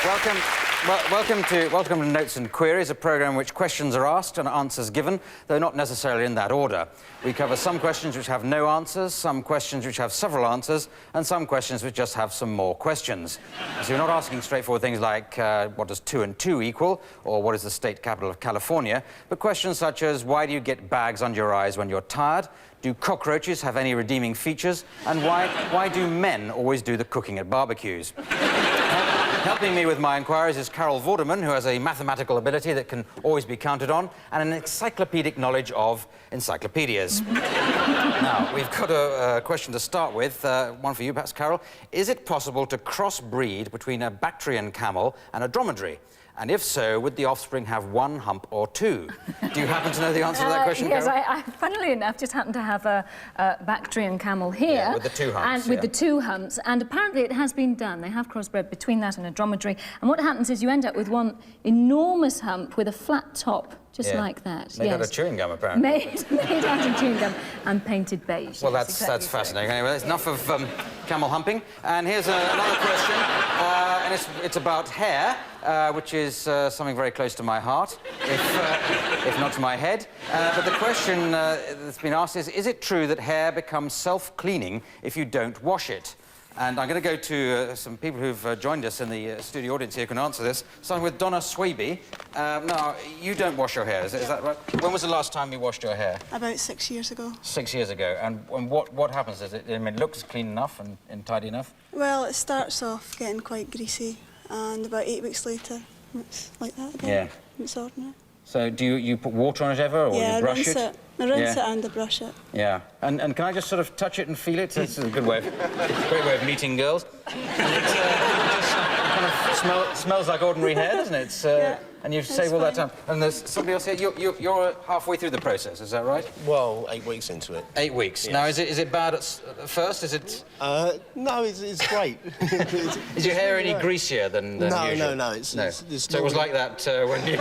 Welcome to Notes and Queries, a programme in which questions are asked and answers given, though not necessarily in that order. We cover some questions which have no answers, some questions which have several answers, and some questions which just have some more questions. So we're not asking straightforward things like, what does 2 and 2 equal, or what is the state capital of California, but questions such as, why do you get bags under your eyes when you're tired? Do cockroaches have any redeeming features? And why do men always do the cooking at barbecues? Helping me with my inquiries is Carol Vorderman, who has a mathematical ability that can always be counted on, and an encyclopedic knowledge of encyclopedias. Now, we've got a question to start with, one for you, perhaps, Carol. Is it possible to crossbreed between a Bactrian camel and a dromedary? And if so, would the offspring have 1 hump or 2? Do you happen to know the answer to that question, yes, Carol? I funnily enough, just happen to have a Bactrian camel here. Yeah, with the 2 humps. And with the 2 humps. And apparently it has been done. They have crossbred between that and a dromedary. And what happens is you end up with one enormous hump with a flat top, just like that. Made out of chewing gum, apparently. Made out of chewing gum and painted beige. Well, that's fascinating. Anyway, that's enough of camel humping. And here's another question, and it's about hair, which is something very close to my heart, if not to my head. But the question that's been asked is it true that hair becomes self-cleaning if you don't wash it? And I'm going to go to some people who've joined us in the studio audience here who can answer this, starting with Donna Swaby. Now, you don't wash your hair, is that right? When was the last time you washed your hair? About 6 years ago. 6 years ago. And what happens? Does it, it looks clean enough and tidy enough? Well, it starts off getting quite greasy, and about 8 weeks later, it's like that again. Yeah. It's ordinary. So do you put water on it ever, or you brush it? I rinse it and I brush it. Yeah. And can I just sort of touch it and feel it? This is a good way great way of meeting girls. And it just kind of smells like ordinary hair, doesn't it? It's, and you save all that time. And there's somebody else here. You're halfway through the process, is that right? Well, 8 weeks into it. 8 weeks. Yes. Now, is it bad at first? Is it? No, it's great. Is your hair any greasier than usual? No. It's so it was like that when you.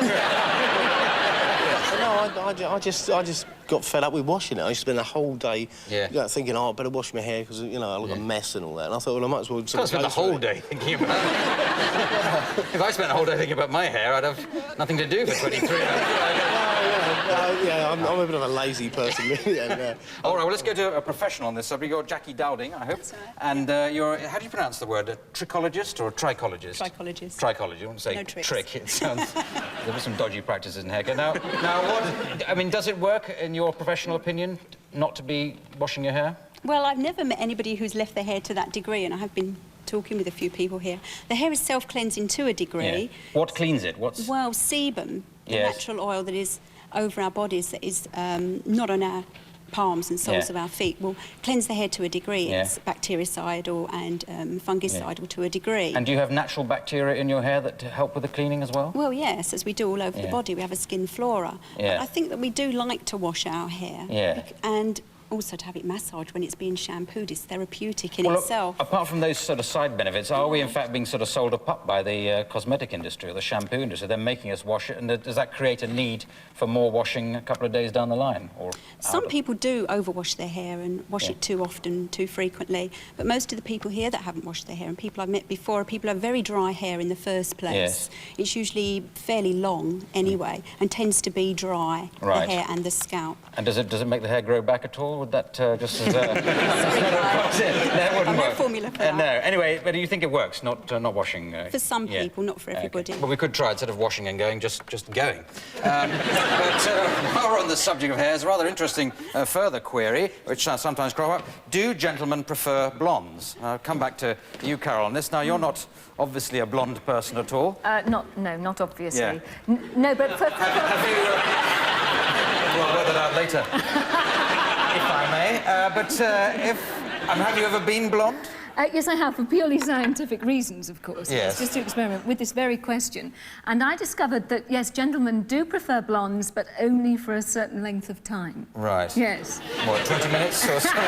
No, I just got fed up with washing it. I used to spend the whole day thinking, oh, I better wash my hair because, you know, I look a mess and all that. And I thought, well, I might as well... I spent the whole day thinking about it. If I spent the whole day thinking about my hair, I'd have nothing to do for 23 hours. I'm a bit of a lazy person, really. All right, well, let's go to a professional on this subject. You're Jackie Dowding, I hope. That's right. And you're, how do you pronounce the word? A trichologist or a trichologist? Trichologist. Trichologist. You want to say no tricks. Trick. It sounds... There were some dodgy practices in haircut. Now, what... I mean, does it work, in your professional opinion, not to be washing your hair? Well, I've never met anybody who's left their hair to that degree, and I have been talking with a few people here. The hair is self-cleansing to a degree. Yeah. What cleans it? What's... Well, sebum, the natural oil that is over our bodies, that is not on our palms and soles of our feet, will cleanse the hair to a degree. It's bactericidal and fungicidal to a degree. And do you have natural bacteria in your hair that help with the cleaning as well? Well, yes, as we do all over the body. We have a skin flora. But I think that we do like to wash our hair. And also to have it massaged when it's being shampooed is therapeutic in itself. Apart from those sort of side benefits, are we in fact being sort of sold a pup by the cosmetic industry or the shampoo industry? They're making us wash it, and does that create a need for more washing a couple of days down the line? Or some people do overwash their hair and wash it too often, too frequently, but most of the people here that haven't washed their hair, and people I've met before, are people who have very dry hair in the first place. It's usually fairly long anyway, and tends to be dry, the hair and the scalp. And does it make the hair grow back at all? Would that just as Sorry, Clive. I'm not formula for that. No. Anyway, but do you think it works, not washing? For some people, not for everybody. Okay. Well, we could try, instead of washing and going, just going. But while we're on the subject of hair, there's a rather interesting further query, which sometimes crop up. Do gentlemen prefer blondes? I'll come back to you, Carol, on this. Now, you're not obviously a blonde person at all. Not obviously. No, but... Have you... We'll work that out later, if I may. But have you ever been blonde? Yes, I have, for purely scientific reasons, of course. Yes. Just to experiment with this very question. And I discovered that, yes, gentlemen do prefer blondes, but only for a certain length of time. Right. Yes. What, 20 minutes or something?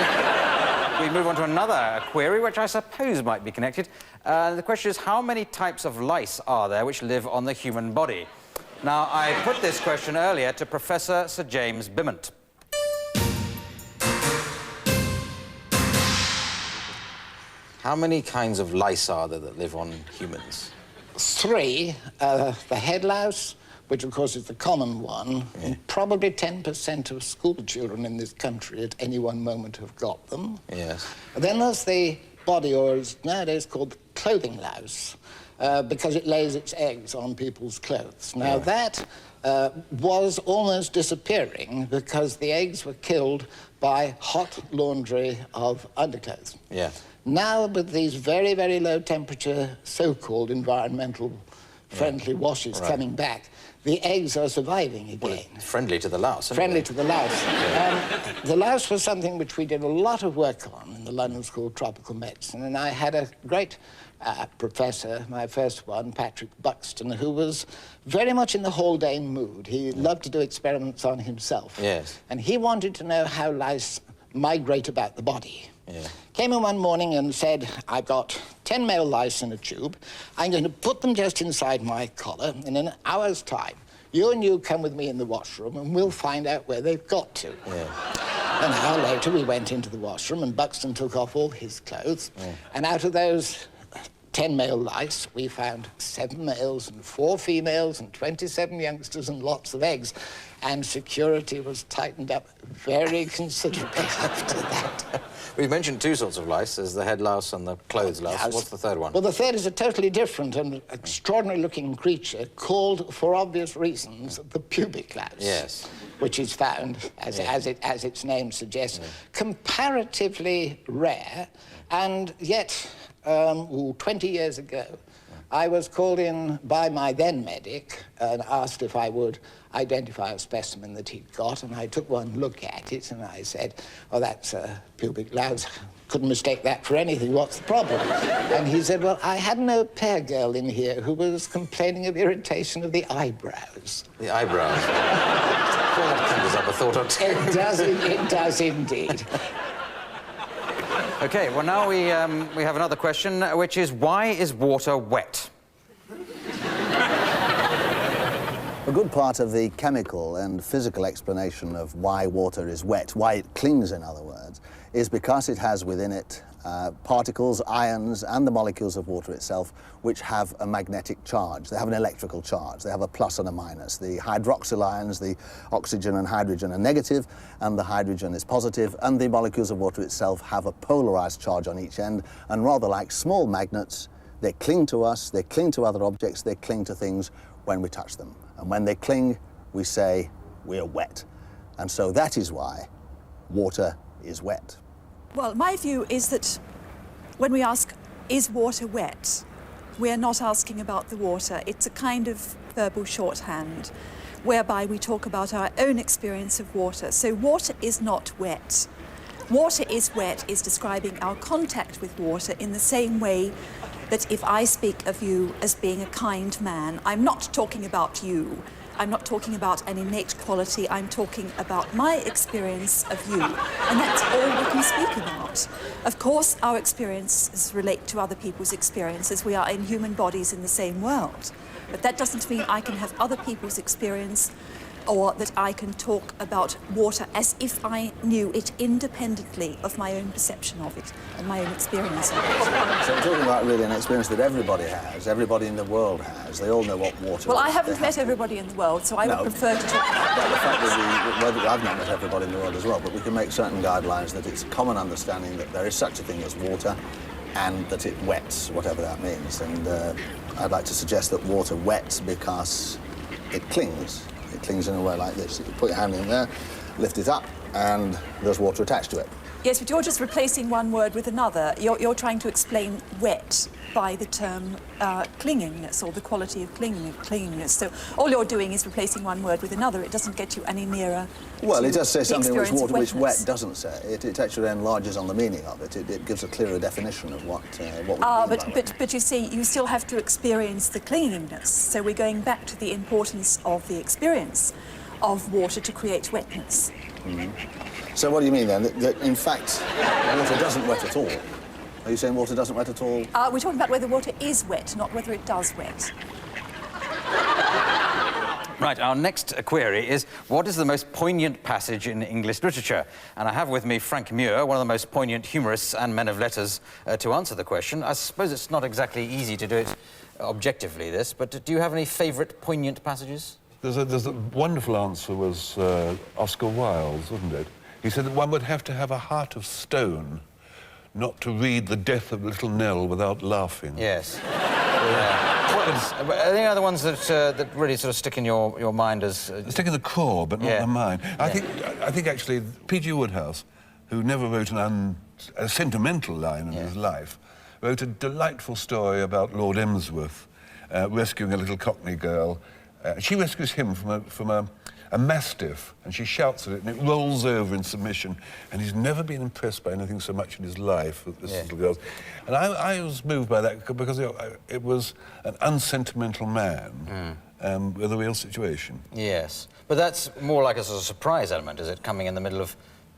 We move on to another query, which I suppose might be connected. The question is, how many types of lice are there which live on the human body? Now, I put this question earlier to Professor Sir James Bimment. How many kinds of lice are there that live on humans? 3, the head louse, which of course is the common one, and probably 10% of school children in this country at any one moment have got them. Yes. And then there's the body, or is nowadays called clothing louse, because it lays its eggs on people's clothes. Now that was almost disappearing because the eggs were killed by hot laundry of underclothes. Yeah. Now, with these very, very low temperature, so-called environmental friendly washes coming back, the eggs are surviving again. Well, it's friendly to the louse, isn't Friendly it? to the louse. The louse was something which we did a lot of work on in the London School of Tropical Medicine, and I had a great professor, my first one, Patrick Buxton, who was very much in the Haldane mood. He loved to do experiments on himself. Yes. And he wanted to know how lice migrate about the body. Yeah. Came in one morning and said, I've got 10 male lice in a tube. I'm going to put them just inside my collar, and in an hour's time, you come with me in the washroom and we'll find out where they've got to. Yeah. An hour later, we went into the washroom and Buxton took off all his clothes. And out of those 10 male lice, we found 7 males and 4 females and 27 youngsters and lots of eggs. And security was tightened up very considerably after that. We've mentioned 2 sorts of lice. There's the head louse and the clothes louse. Louse. What's the third one? Well, the third is a totally different and extraordinary-looking creature called, for obvious reasons, the pubic louse. Yes. Which is found, as its name suggests, comparatively rare, and yet, 20 years ago, I was called in by my then medic and asked if I would identify a specimen that he'd got, and I took one look at it and I said, oh, that's a pubic louse. Couldn't mistake that for anything. What's the problem? And he said, well, I had an au pair girl in here who was complaining of irritation of the eyebrows. The eyebrows. Well, that conjures up a thought or two. It does indeed. OK, well, now we have another question, which is, why is water wet? A good part of the chemical and physical explanation of why water is wet, why it clings, in other words, is because it has within it particles, ions, and the molecules of water itself, which have a magnetic charge. They have an electrical charge. They have a plus and a minus. The hydroxyl ions, the oxygen and hydrogen, are negative, and the hydrogen is positive, and the molecules of water itself have a polarized charge on each end, and rather like small magnets, they cling to us, they cling to other objects, they cling to things when we touch them. And when they cling, we say we're wet. And so that is why water is wet. Well, my view is that when we ask, is water wet, we're not asking about the water. It's a kind of verbal shorthand whereby we talk about our own experience of water. So water is not wet. Water is wet is describing our contact with water in the same way that if I speak of you as being a kind man, I'm not talking about you. I'm not talking about an innate quality. I'm talking about my experience of you. And that's all we can speak about. Of course, our experiences relate to other people's experiences. We are in human bodies in the same world. But that doesn't mean I can have other people's experience or that I can talk about water as if I knew it independently of my own perception of it and my own experience of it. So we're talking about really an experience that everybody has, everybody in the world has. They all know what water is. Well, I haven't met everybody in the world, so I would prefer to talk about the fact that I've not met everybody in the world as well, but we can make certain guidelines that it's a common understanding that there is such a thing as water and that it wets, whatever that means. And I'd like to suggest that water wets because it clings. It clings in a way like this. You put your hand in there, lift it up, and there's water attached to it. Yes, but you're just replacing one word with another. You're trying to explain wet by the term clingingness, or the quality of clingingness. So all you're doing is replacing one word with another. It doesn't get you any nearer. Well, it does say something which experience of water, which wetness. wet doesn't say. It actually enlarges on the meaning of it. It gives a clearer definition of what we mean by wet. But you see, you still have to experience the clingingness. So we're going back to the importance of the experience of water to create wetness. Mm-hmm. So what do you mean then? That in fact, water doesn't wet at all? Are you saying water doesn't wet at all? We're talking about whether water is wet, not whether it does wet. Right, our next query is, what is the most poignant passage in English literature? And I have with me Frank Muir, one of the most poignant humorists and men of letters, to answer the question. I suppose it's not exactly easy to do it objectively, this, but do you have any favourite poignant passages? There's a wonderful answer was Oscar Wilde's, wasn't it? He said that one would have to have a heart of stone not to read the death of little Nell without laughing. Yes. Are there other ones that really sort of stick in your mind as... Stick in the core, but not the mind. I think actually P.G. Wodehouse, who never wrote a sentimental line in his life, wrote a delightful story about Lord Emsworth rescuing a little Cockney girl. She rescues him from a mastiff, and she shouts at it, and it rolls over in submission, and he's never been impressed by anything so much in his life as this little girl. And I was moved by that because it was an unsentimental man with a real situation. Yes, but that's more like a sort of surprise element, is it, coming in the middle of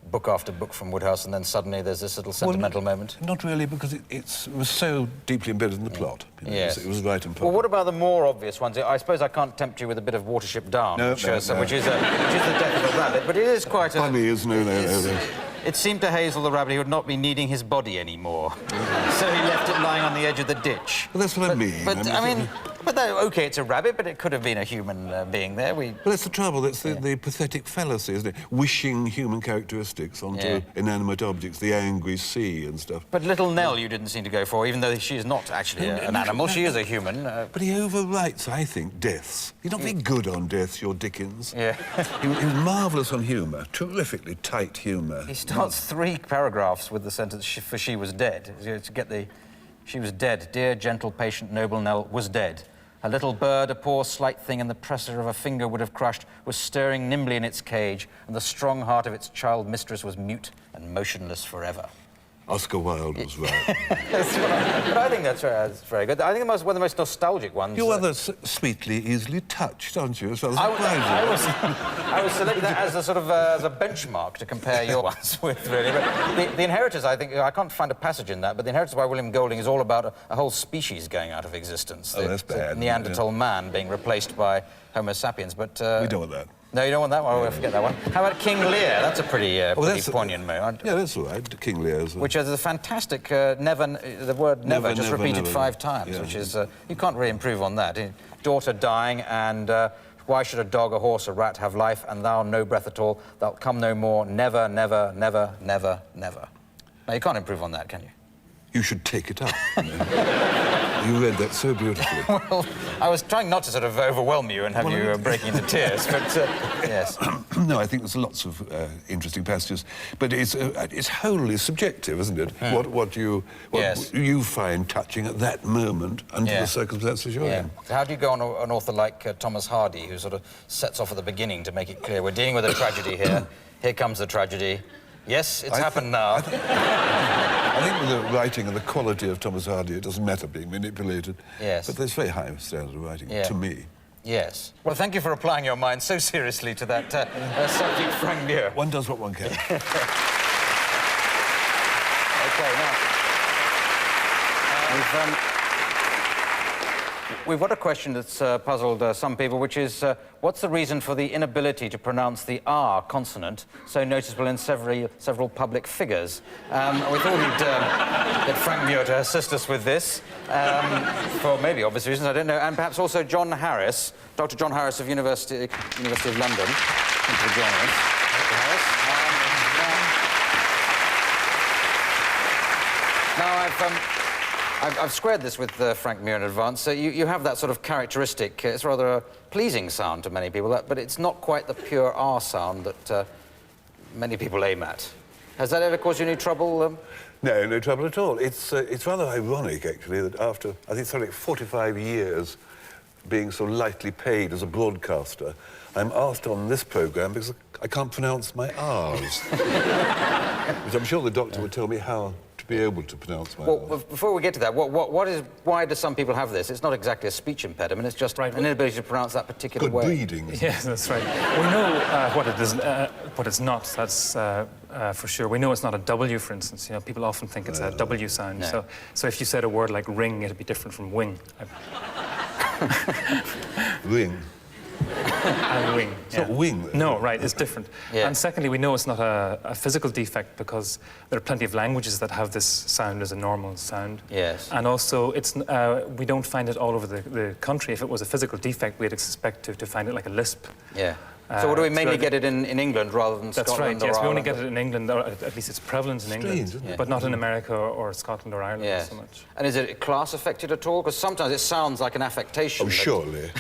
book after book from Wodehouse, and then suddenly there's this little sentimental moment? Not really, because it was so deeply embedded in the plot. You know, yes. It was right and proper. Well, what about the more obvious ones? I suppose I can't tempt you with a bit of Watership Down, which is the death of a rabbit, but it is quite funny, isn't it? It seemed to Hazel the rabbit he would not be needing his body anymore, so he left it lying on the edge of the ditch. Well, that's what I mean. But OK, it's a rabbit, but it could have been a human being there. Well, that's the trouble. That's the pathetic fallacy, isn't it? Wishing human characteristics onto inanimate objects, the angry sea and stuff. But little Nell you didn't seem to go for, even though she is not actually an animal. She is a human. But he overwrites, I think, deaths. He's not very good on deaths, your Dickens. Yeah. he was marvellous on humour, terrifically tight humour. He starts 3 paragraphs with the sentence, for she was dead. To get the... She was dead. Dear, gentle, patient, noble Nell was dead. A little bird, a poor, slight thing in the pressure of a finger would have crushed, was stirring nimbly in its cage, and the strong heart of its child mistress was mute and motionless forever. Oscar Wilde was right. But I think that's very good. I think one of the most nostalgic ones... You're rather sweetly easily touched, aren't you? As well as I was selecting that as a sort of as a benchmark to compare your ones with, really. But the Inheritors, I think, I can't find a passage in that, but The Inheritors by William Golding is all about a whole species going out of existence. Oh, that's bad. Neanderthal man being replaced by Homo sapiens, but... we don't want that. No, you don't want that one? Oh, we'll forget that one. How about King Lear? That's a pretty poignant moment. Yeah, that's all right. King Lear's... Which is a fantastic the word never just repeated 5 times, which is... you can't really improve on that. Daughter dying, and why should a dog, a horse, a rat have life, and thou no breath at all, thou'lt come no more, never, never, never, never, never. Now, you can't improve on that, can you? You should take it up. You read that so beautifully. Well, I was trying not to sort of overwhelm you and have you breaking into tears, but yes. No, I think there's lots of interesting passages, but it's wholly subjective, isn't it? What you find touching at that moment under the circumstances you're in. How do you go on an author like Thomas Hardy, who sort of sets off at the beginning to make it clear we're dealing with a tragedy here? Here comes the tragedy. Yes, it's happened now. I think with the writing and the quality of Thomas Hardy, it doesn't matter being manipulated. Yes. But there's very high standard of writing, to me. Yes. Well, thank you for applying your mind so seriously to that subject, Frank Muir. One does what one can. OK, now... We've got a question that's puzzled some people, which is, what's the reason for the inability to pronounce the R consonant, so noticeable in several public figures? We thought we'd get Frank Muir to assist us with this, for maybe obvious reasons, I don't know, and perhaps also John Harris, Dr. John Harris of University of London. Thank you for joining us, Dr. Harris. Now, I've squared this with Frank Muir in advance. You have that sort of characteristic, it's rather a pleasing sound to many people, but it's not quite the pure R sound that many people aim at. Has that ever caused you any trouble? No, no trouble at all. It's rather ironic, actually, that after, I think, something like 45 years being so lightly paid as a broadcaster, I'm asked on this programme because I can't pronounce my R's. Which I'm sure the doctor would tell me how to be able to pronounce my R's. Well, before we get to that, why do some people have this? It's not exactly a speech impediment, it's just an inability to pronounce that particular Good way. breeding. Yes, that's right. We know what it is, what it's not, that's for sure. We know it's not a W, for instance. You know, people often think it's a W sound. No. So if you said a word like ring, it'd be different from wing. Ring. And wing. It's not wing. No, right, it's different. Yeah. And secondly, we know it's not a physical defect because there are plenty of languages that have this sound as a normal sound. Yes. And also, it's we don't find it all over the country. If it was a physical defect, we'd expect to find it like a lisp. Yeah. So what do we mainly get it in England rather than That's Scotland right, yes. or We only Ireland? get it in England, or at least it's prevalent in England, isn't it? but not in America or Scotland or Ireland Yes. so much. And is it class affected at all? Because sometimes it sounds like an affectation. Oh, surely.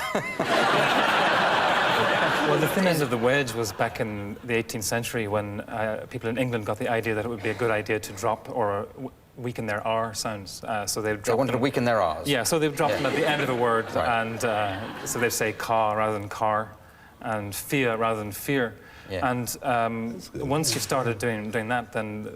Well, the thin end of the wedge was back in the 18th century when people in England got the idea that it would be a good idea to drop or weaken their R sounds. So they wanted to weaken their Rs? Yeah, so they've dropped them at the end of a word, Right. and so they say car rather than car, and fear rather than fear. Yeah. And once you've started doing that, then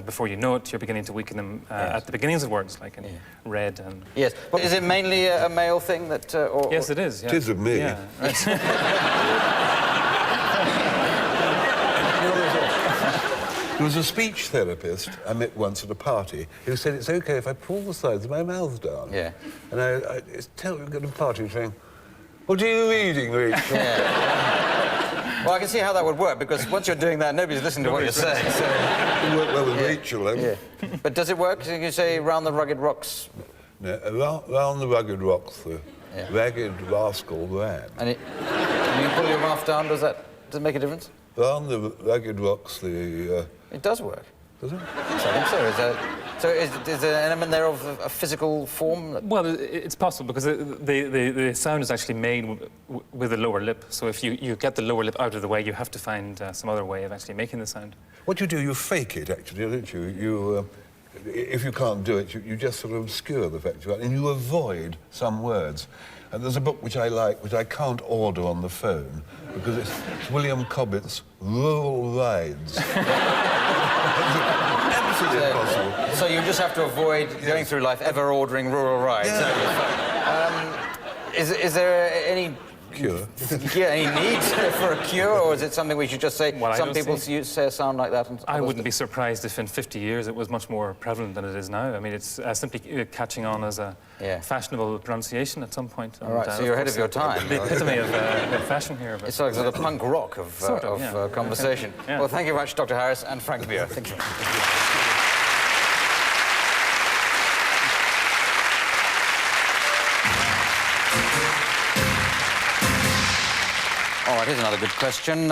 before you know it, you're beginning to weaken them at the beginnings of words, like in red and... Yes, but is it mainly a male thing that... Yes, it is. Yeah. It is of me. Yeah, right. There was a speech therapist I met once at a party who said it's OK if I pull the sides of my mouth down. Yeah. And it's terrible at a party saying, "What are you reading, Rachel?" Yeah. Well, I can see how that would work, because once you're doing that, nobody's listening to what you're saying. So... It worked well with Rachel, Yeah. But does it work? Can you say round the rugged rocks? No, round the rugged rocks, the ragged rascal ran. And when you pull your mouth down, does it make a difference? Round the rugged rocks, the... It does work. Does it? I think so. Is there an element there of a physical form? Well, it's possible because the sound is actually made with the lower lip. So if you get the lower lip out of the way, you have to find some other way of actually making the sound. What you do, you fake it, actually, don't you? If you can't do it, you just sort of obscure the fact you are, and you avoid some words. And there's a book which I like, which I can't order on the phone, because it's William Cobbett's Rural Rides. Absolutely impossible. So you just have to avoid going through life ever ordering rural rides. Yeah. Is there any Cure? any need for a cure, or is it something we should just say? Well, some people say a sound like that. And I wouldn't be surprised if in 50 years it was much more prevalent than it is now. I mean, it's simply catching on as a fashionable pronunciation at some point. All right, so you're ahead of your time. The epitome of fashion here. But it's like the punk rock of conversation. Okay. Yeah. Well, thank you very much, Dr. Harris and Frank Muir. Thank you. All right, here's another good question.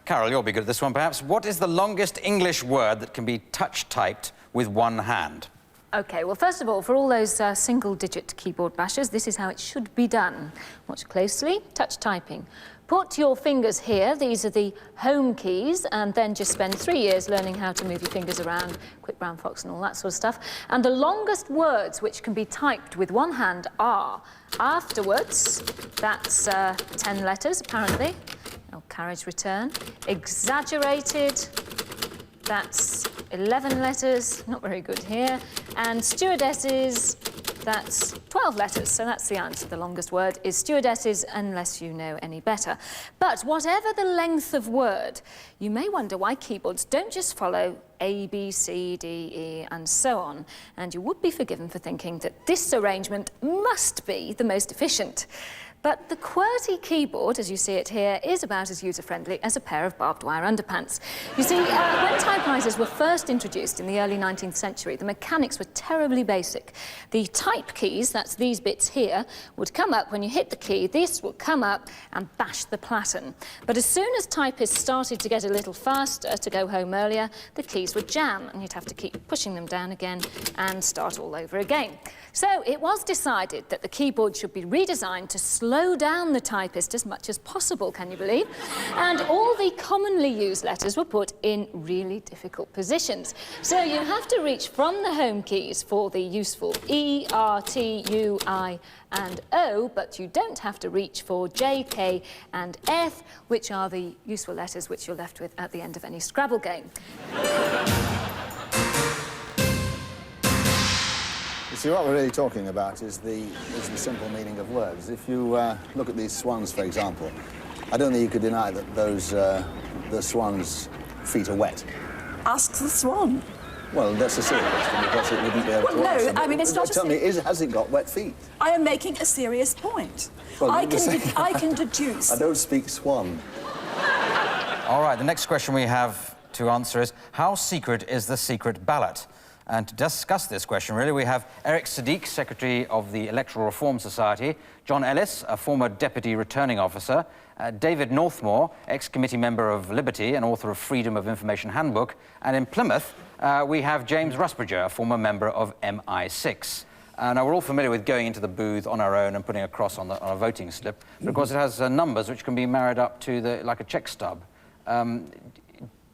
Carol, you'll be good at this one, perhaps. What is the longest English word that can be touch-typed with one hand? OK, well, first of all, for all those single-digit keyboard bashers, this is how it should be done. Watch closely. Touch typing. Put your fingers here. These are the home keys, and then just spend 3 years learning how to move your fingers around, quick brown fox and all that sort of stuff. And the longest words which can be typed with one hand are afterwards, that's 10 letters, apparently. Oh, carriage return. Exaggerated, that's 11 letters, not very good here. And stewardesses, that's 12 letters, so that's the answer. The longest word is stewardesses, unless you know any better. But whatever the length of word, you may wonder why keyboards don't just follow A, B, C, D, E, and so on. And you would be forgiven for thinking that this arrangement must be the most efficient. But the QWERTY keyboard, as you see it here, is about as user-friendly as a pair of barbed wire underpants. You see, when typewriters were first introduced in the early 19th century, the mechanics were terribly basic. The type keys, that's these bits here, would come up when you hit the key. This would come up and bash the platen. But as soon as typists started to get a little faster, to go home earlier, the keys would jam, and you'd have to keep pushing them down again and start all over again. So it was decided that the keyboard should be redesigned to slow down the typist as much as possible, can you believe? And all the commonly used letters were put in really difficult positions. So you have to reach from the home keys for the useful E, R, T, U, I, and O, but you don't have to reach for J, K, and F, which are the useful letters which you're left with at the end of any Scrabble game. See, what we're really talking about is the simple meaning of words. If you look at these swans, for example, I don't think you could deny that the swans' feet are wet. Ask the swan. Well, that's a silly question because it wouldn't be able to answer. No, I mean, it's not Tell me, has it got wet feet? I am making a serious point. Well, I can deduce. I don't speak Swan. All right, the next question we have to answer is, how secret is the secret ballot? And to discuss this question, really, we have Eric Sadiq, Secretary of the Electoral Reform Society, John Ellis, a former Deputy Returning Officer, David Northmore, ex-committee member of Liberty and author of Freedom of Information Handbook, and in Plymouth, we have James Rusbridger, a former member of MI6. Now, we're all familiar with going into the booth on our own and putting a cross on a voting slip, but of course it has numbers which can be married up to like a check stub.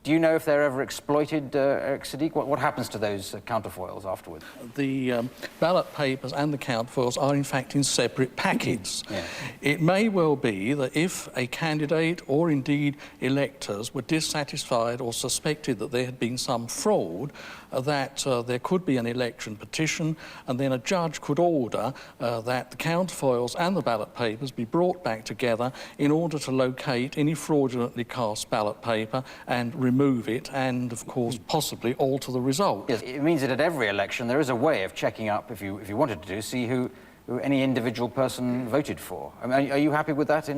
Do you know if they're ever exploited, Eric Sadiq? What happens to those counterfoils afterwards? The ballot papers and the counterfoils are in fact in separate packets. Yeah. It may well be that if a candidate or indeed electors were dissatisfied or suspected that there had been some fraud, that there could be an election petition, and then a judge could order that the counterfoils and the ballot papers be brought back together in order to locate any fraudulently cast ballot paper and remove it and, of course, possibly alter the result. Yes, it means that at every election there is a way of checking up, if you wanted to, see who any individual person voted for. I mean, are you happy with that?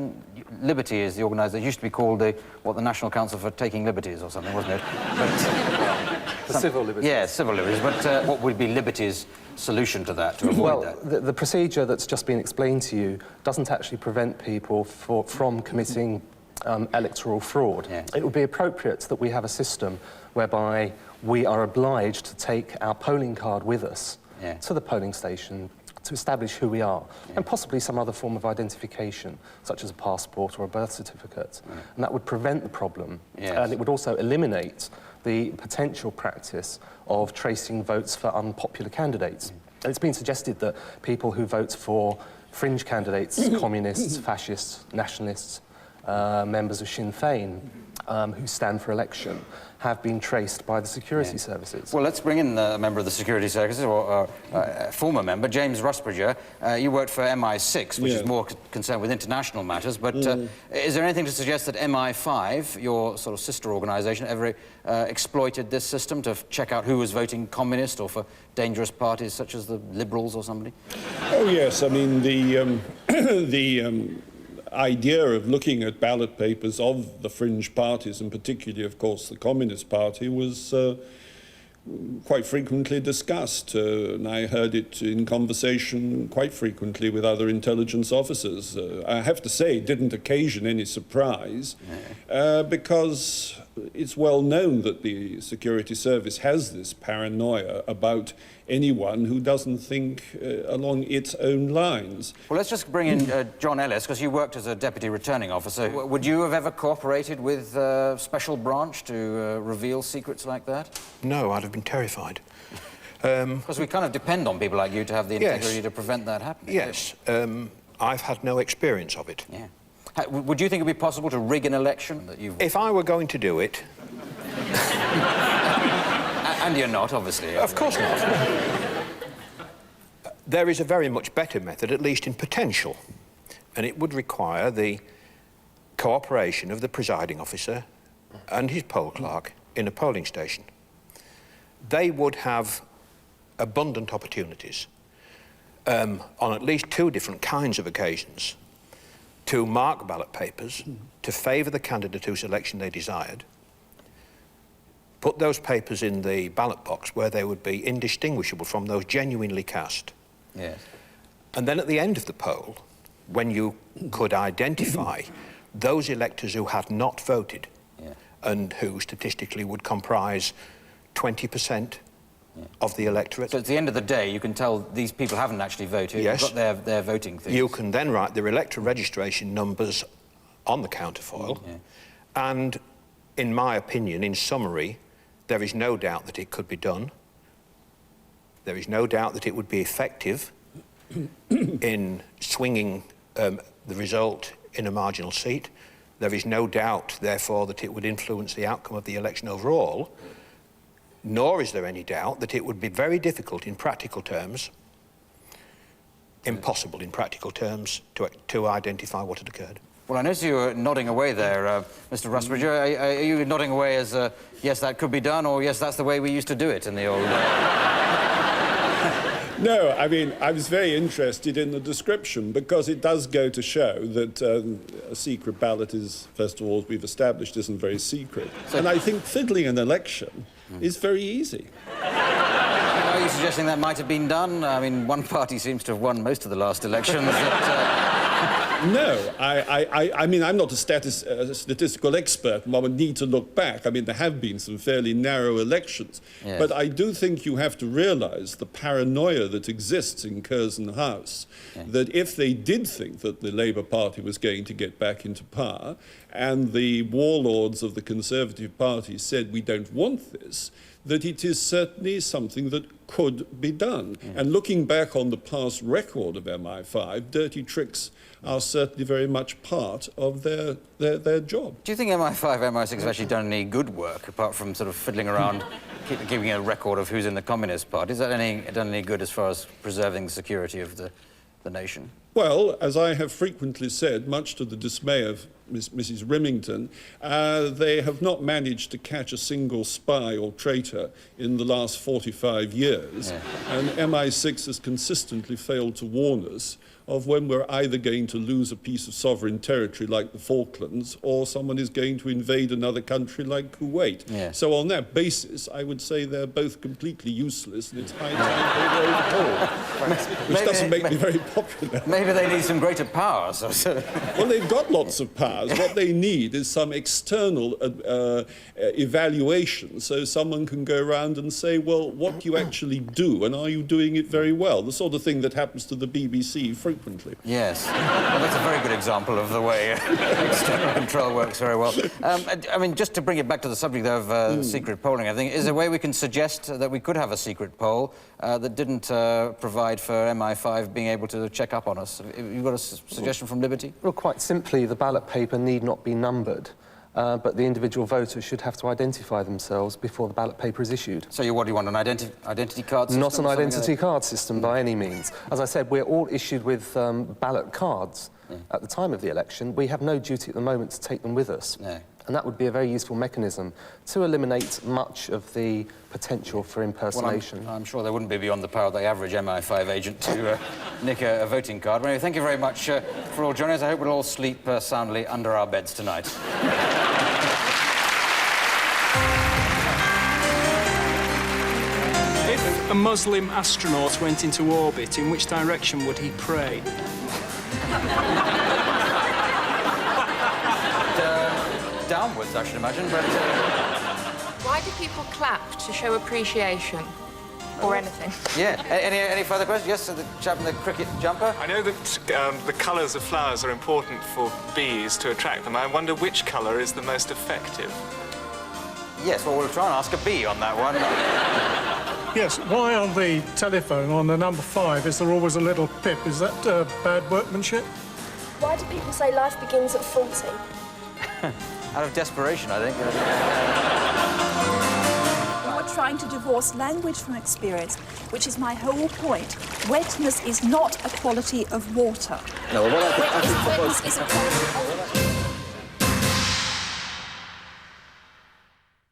Liberty is the organiser. It used to be called the National Council for Taking Liberties or something, wasn't it? But, civil liberties. Yeah, civil liberties. But what would be Liberty's solution to that, to avoid that? Well, the procedure that's just been explained to you doesn't actually prevent people from committing electoral fraud. Yeah. It would be appropriate that we have a system whereby we are obliged to take our polling card with us to the polling station to establish who we are, and possibly some other form of identification, such as a passport or a birth certificate. And that would prevent the problem. And it would also eliminate the potential practice of tracing votes for unpopular candidates. And it's been suggested that people who vote for fringe candidates, communists, fascists, nationalists, members of Sinn Féin, who stand for election, have been traced by the security services. Well, let's bring in a member of the security services, or a former member, James Rusbridger. You worked for MI6, which is more concerned with international matters, but is there anything to suggest that MI5, your sort of sister organisation, ever exploited this system to check out who was voting communist or for dangerous parties such as the Liberals or somebody? Oh, yes. I mean, the idea of looking at ballot papers of the fringe parties, and particularly, of course, the Communist Party, was quite frequently discussed. And I heard it in conversation quite frequently with other intelligence officers. I have to say, it didn't occasion any surprise, because it's well known that the security service has this paranoia about anyone who doesn't think along its own lines. Well, let's just bring in John Ellis, because you worked as a deputy returning officer. Would you have ever cooperated with a special branch to reveal secrets like that? No, I'd have been terrified. Because we kind of depend on people like you to have the integrity to prevent that happening. Yes. I've had no experience of it. Yeah. Would you think it would be possible to rig an election? If I were going to do it... And you're not, obviously. Of course not. There is a very much better method, at least in potential, and it would require the cooperation of the presiding officer and his poll clerk in a polling station. They would have abundant opportunities on at least 2 different kinds of occasions to mark ballot papers, to favour the candidate whose election they desired, put those papers in the ballot box where they would be indistinguishable from those genuinely cast. Yes. And then at the end of the poll, when you could identify those electors who had not voted and who statistically would comprise 20% of the electorate. So at the end of the day, you can tell these people haven't actually voted. Yes. You've got their voting things. You can then write their electoral registration numbers on the counterfoil. And in my opinion, in summary, there is no doubt that it could be done. There is no doubt that it would be effective in swinging the result in a marginal seat. There is no doubt, therefore, that it would influence the outcome of the election overall, nor is there any doubt that it would be very difficult in practical terms, impossible in practical terms, to identify what had occurred. Well, I notice you were nodding away there, Mr. Rusbridger. Are you nodding away as, yes, that could be done, or yes, that's the way we used to do it in the old... No, I mean, I was very interested in the description because it does go to show that a secret ballot is, first of all, as we've established, isn't very secret. And I think fiddling an election is very easy. Are you suggesting that might have been done? I mean, one party seems to have won most of the last elections. No, I mean, I'm not a statistical expert. One would need to look back. I mean, there have been some fairly narrow elections. Yes. But I do think you have to realise the paranoia that exists in Curzon House, that if they did think that the Labour Party was going to get back into power, and the warlords of the Conservative Party said, we don't want this, that it is certainly something that could be done. And looking back on the past record of MI5, dirty tricks are certainly very much part of their job. Do you think MI5, MI6 have actually done any good work, apart from sort of fiddling around, keeping a record of who's in the Communist Party? Has that done any good as far as preserving the security of the nation? Well, as I have frequently said, much to the dismay of Mrs. Rimington, they have not managed to catch a single spy or traitor in the last 45 years. Yeah. And MI6 has consistently failed to warn us of when we're either going to lose a piece of sovereign territory like the Falklands or someone is going to invade another country like Kuwait. Yeah. So on that basis, I would say they're both completely useless and it's high time they were overhauled, which doesn't make me very popular. Maybe they need some greater powers. Well, they've got lots of powers. What they need is some external evaluation so someone can go around and say, well, what do you actually do and are you doing it very well? The sort of thing that happens to the BBC frequently. Yes. Well, that's a very good example of the way external control works very well. I mean, just to bring it back to the subject of secret polling, I think, is there a way we can suggest that we could have a secret poll that didn't provide for MI5 being able to check up on us? Have you got a suggestion from Liberty? Well, quite simply, the ballot paper need not be numbered. But the individual voter should have to identify themselves before the ballot paper is issued. So what do you want, an identity card system? Not an identity card system by any means. As I said, we're all issued with ballot cards at the time of the election. We have no duty at the moment to take them with us. No. And that would be a very useful mechanism to eliminate much of the potential for impersonation. Well, I'm sure there wouldn't be beyond the power of the average MI5 agent to nick a voting card. Anyway, thank you very much for all joining us. I hope we'll all sleep soundly under our beds tonight. If a Muslim astronaut went into orbit, in which direction would he pray? Downwards, I should imagine, but... Why do people clap to show appreciation? Or anything? Yeah. Any further questions? Yes, so the chap in the cricket jumper? I know that the colours of flowers are important for bees to attract them. I wonder which colour is the most effective. Yes, well, we'll try and ask a bee on that one. Yes, why on the telephone, on the number 5, is there always a little pip? Is that bad workmanship? Why do people say life begins at 40? Out of desperation, I think. You are trying to divorce language from experience, which is my whole point. Wetness is not a quality of water. No, well, Wetness is a quality of...